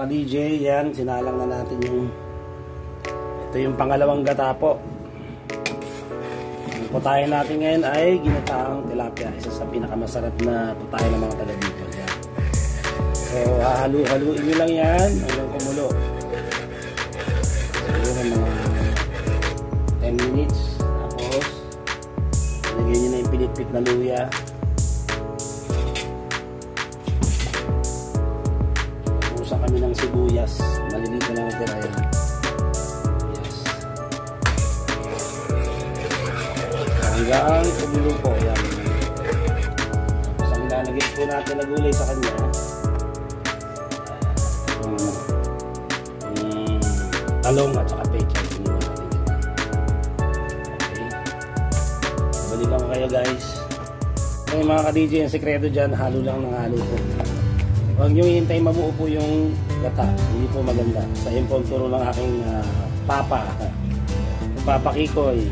ka-DJ, yan, sinalang na natin yung ito yung pangalawang gata po. Ang putahe natin ngayon ay ginataang tilapia, isa sa pinakamasarap na putahe ng mga taga dito. Yan. So hahalu-haluin nyo lang yan hanggang kumulo. Siguro mga 10 minutes. Tapos lagyan nyo na yung pinitpit na luya. Kami ng sibuyas, maliliit na natin ayan. Yes. Hanggang kumulo po yan. Tapos ang ilalagay po natin na gulay sa kanya talong at saka pechay. Okay. Balikan ko kayo guys. Yung mga ka-DJ, yung sekreto dyan, halo lang ng halo po. Huwag nyo hihintay mabuo po yung gata. Hindi po maganda. Sa yun po ang turo ng aking papa. Papa Kikoy.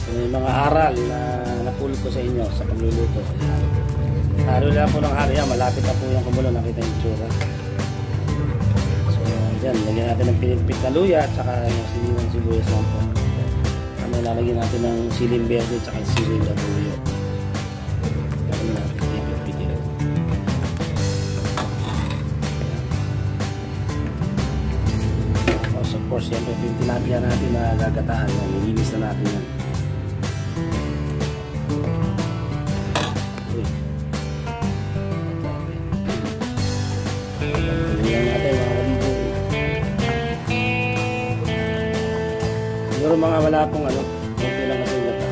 Yung mga aral na napulot ko sa inyo sa pagluluto. Halo lang po ng halo. Malapit na po yung kumulo. Nakita yung tsura. So, dyan. Lagyan natin ng pinipit na luya at saka yung siliwang sibuyas lang po. Lalagyan natin ng siling berde at saka siling labuyo. Lagyan natin pinipit yun. Of course, yan po yung tinapia natin na gagataan. Nilinis na natin yan. Siguro mga wala pong ano, okay lang kasi gata.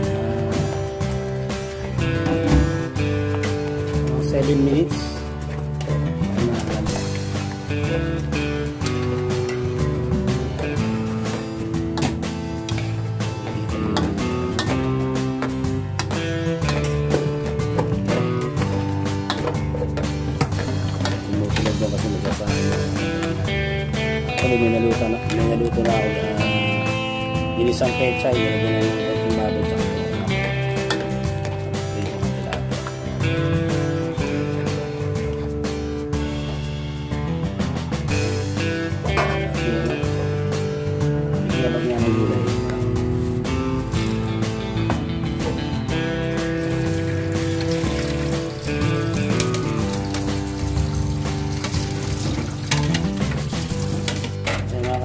7 minutes. May naluto na ako na ginisang pechay, nilagyan na yung kumbado at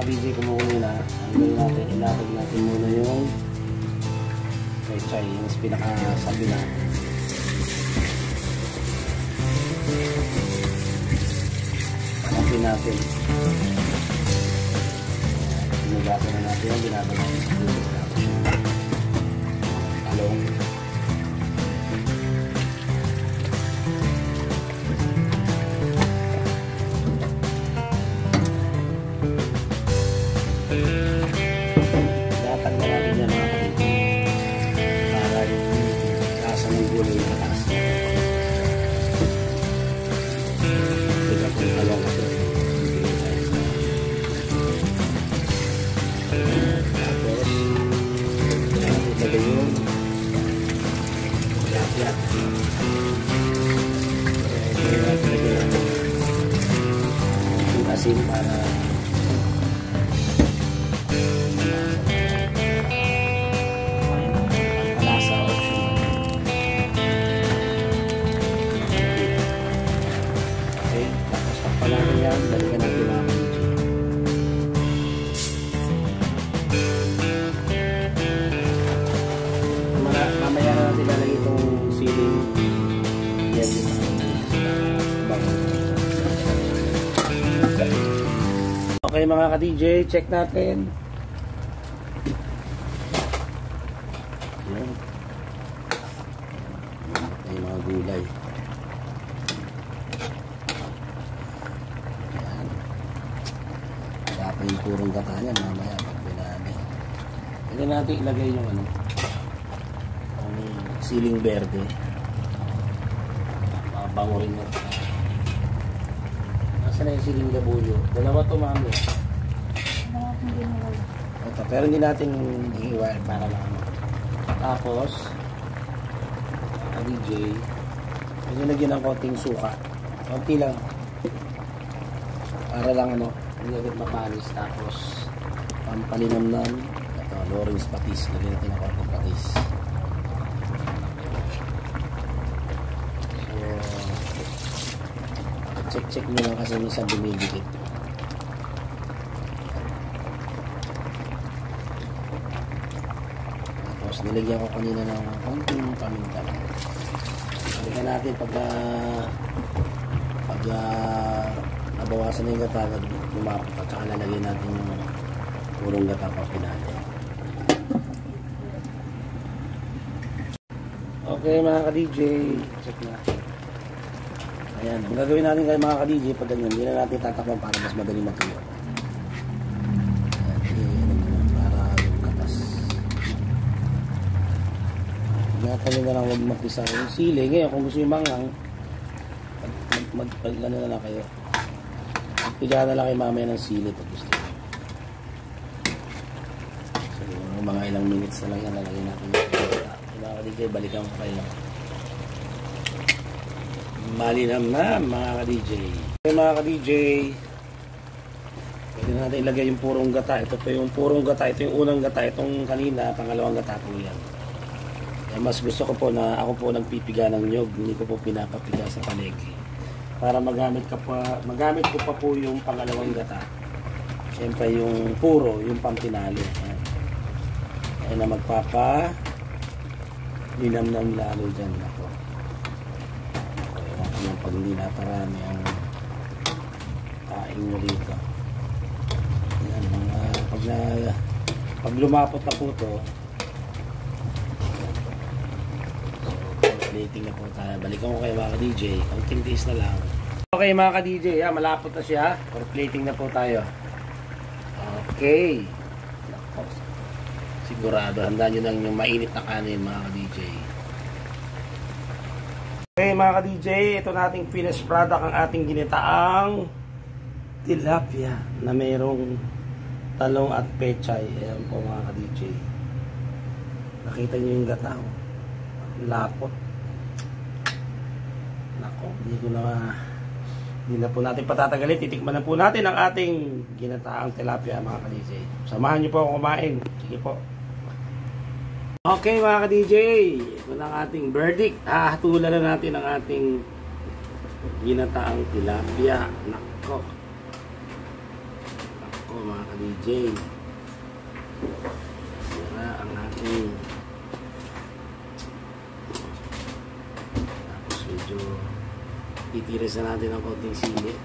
kabiji kumukulo na. Ang gawin natin, ilapag natin muna yung pechay, yung pinakasabi na. Panapin natin. Pinugasan na natin yung ginagawa natin. Talong. Asin para malasa optional. Okay, tapos pagpalaman yan, balikan natin mga kabiji. Mamaya na natin lalagay itong siling yan yung okay mga ka-DJ, check natin. Ayan. Ay mga gulay. Ayan. Dapat yung purong gata niya mamaya pag pinami. Pwede natin ilagay yung ano, ang siling berde. Mabango rin yun. Na yung siling labuyo. Dalawa to mami. Ito, pero hindi natin iiwan para lang. Tapos DJ, pwede lagyan ng konting suka. Konti lang. Para lang ano, hindi agad mapanis. Tapos pampalinamnam. Ito, Lawrence patis. Lagyan natin ako ng patis. So, check nyo lang kasi minsan dumidikit. Tapos nilagyan ko kanina ng konting paminta. Balikan natin pag nabawasan na yung gata, lumapot at saka lalagyan natin yung purong gata pa pinali. Okay mga ka-DJ, check natin. Ayan, ang gagawin natin kayo mga ka-DJ pag ganyan, hindi na natin tatakpan para mas madali matuyo. Para yung katas. Ingatan nyo na lang huwag magpisa yung sili. Ngayon kung gusto yung mangang, ano na lang kayo. Magpiga na lang kayo mamaya ng sili pag gusto nyo. So mga ilang minutes na lang yan, lalagyan natin yung mga ka-DJ, balikan ko kayo. Malinam na mga ka-DJ. Okay mga ka-DJ, pwede na natin ilagay yung purong gata. Ito po yung purong gata. Ito yung unang gata. Itong kanina, pangalawang gata po yan. Kaya mas gusto ko po na ako po nagpipiga ng nyog. Hindi ko po pinapapiga sa palengke. Para magamit ko pa po yung pangalawang gata. Siyempre yung puro, yung pampinali. Kaya na linamnam lalo dyan ako. Yung pag hindi naparami ang kain nyo dito. Yan, pag lumapot na po ito, plating na po tayo. Balikan ko kayo mga ka-DJ. Ang kintis na lang. Okay mga ka-DJ, malapot na siya. For plating na po tayo. Okay. Sigurado, handa nyo lang yung mainit na kanin mga ka-DJ. Okay mga ka-DJ, ito nating finished product, ang ating ginitaang tilapia na mayroong talong at pechay. Ayan po mga ka-DJ. Nakita nyo yung gata. Lapot. Nako, hindi na po natin patatagalin. Titikman na po natin ang ating ginataang tilapia mga ka-DJ. Samahan nyo po ako kumain. Sige po. Okay mga ka-DJ, ito na ang ating verdict. Hatulan na natin ang ating ginataang tilapia. Nako. Nako mga ka-DJ. Sira ang ating. Tapos medyo itiris na natin ang konting sili.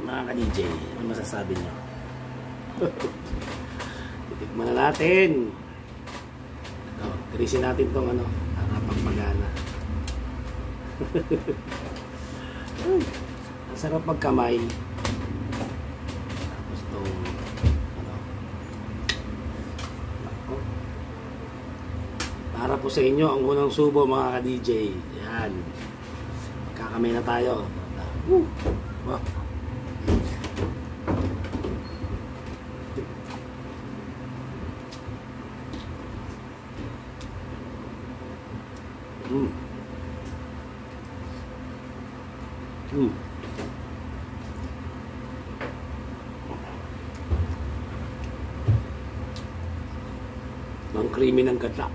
Mga ka-DJ, ano masasabi nyo? Titikman na natin. Tirisin natin itong para pagpagana. Ang sarap magkamay. Tapos itong para po sa inyo ang unang subo mga ka-DJ. Yan. Kakamay na tayo. Wow. Ang creamy ng gata.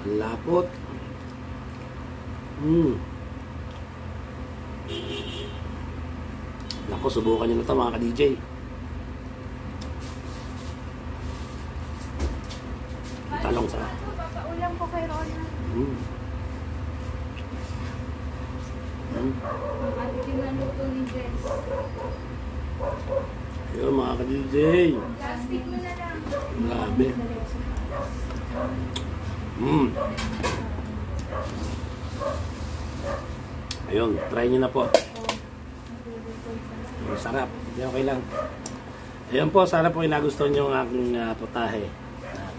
Ang lapot. Nako, subukan nyo na ito mga ka-DJ. Talong sa Papaulam ko kay Rona. Ate tinaluto ni Jess. Ayun mga ka-DJ. Plastic mo na lang. Grabe. Ayun, try nyo na po. Sarap. Okay lang. Ayun po, sana po nagustuhan nyo ang aking putahe.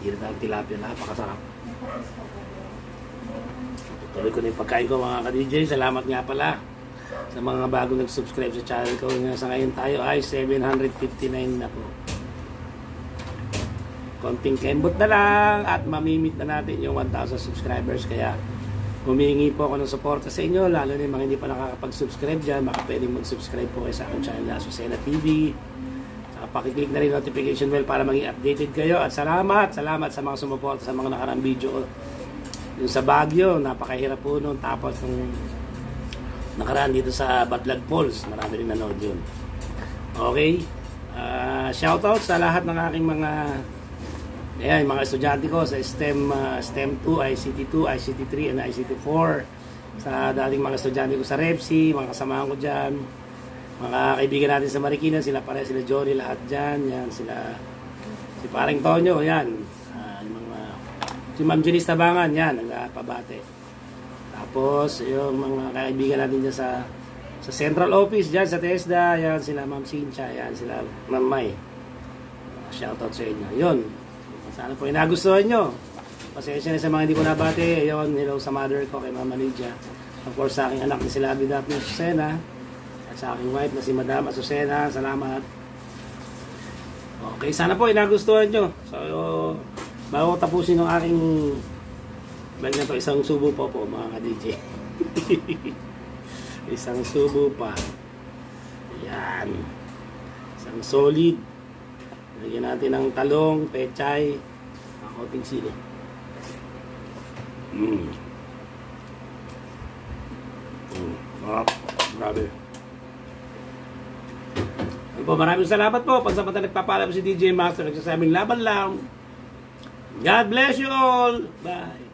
Ginataang tilapia, napakasarap. Tuloy ko na yung pagkain ko mga ka-DJ. Salamat nga pala sa mga bago nag-subscribe sa channel ko. Sa ngayon tayo ay 759 na po. konting kembot na lang at mamimit na natin yung 1,000 subscribers. Kaya humingi po ako ng suporta sa inyo, lalo na yung mga hindi pa nakakapag-subscribe dyan. Baka pwedeng mag-subscribe po kayo sa aking channel na Azucena TV. Saka pakiclick na rin notification bell para maging updated kayo. At salamat sa mga sumuporta sa mga nakarang video. Yung sa Baguio, napakahirap po nun. Tapos yung nakaraan dito sa Batlag Falls, marami rin nanood yun. Okay, shoutout sa lahat ng aking mga estudyante ko sa STEM 2, ICT 2, ICT 3, and ICT 4. Sa dating mga estudyante ko sa REPSI, mga kasamahan ko dyan, mga kaibigan natin sa Marikina, sila Johnny, lahat dyan, yan, si Paring Tonyo, yan, si Ma'am Janice Tabangan, yan, nagpabate. Tapos, yung mga kaibigan natin dyan sa Central Office, dyan sa TESDA, yan, sila Ma'am Cynthia, yan, sila Ma'am May. Shoutout sa inyo. Yun. Sana po yung nagustuhan nyo. Pasensya na sa mga hindi ko nabate. Yun, hello sa mother ko, kay Mama Lydia. Of course, sa aking anak na sila Abidapne Azucena. At sa aking wife na si Madam Azucena. Salamat. Okay, sana po yung nagustuhan nyo. So, bago tapusin ng aking vlog na to, isang subo po mga ka-DJ. Isang subo pa. Yan. Isang solid. Lagyan natin ng talong, pechay, konting sili. Grabe. Maraming salamat po. Pagsamantala nagpapaalam si DJ Master, nagsasabing laban lang. God bless you all. Bye.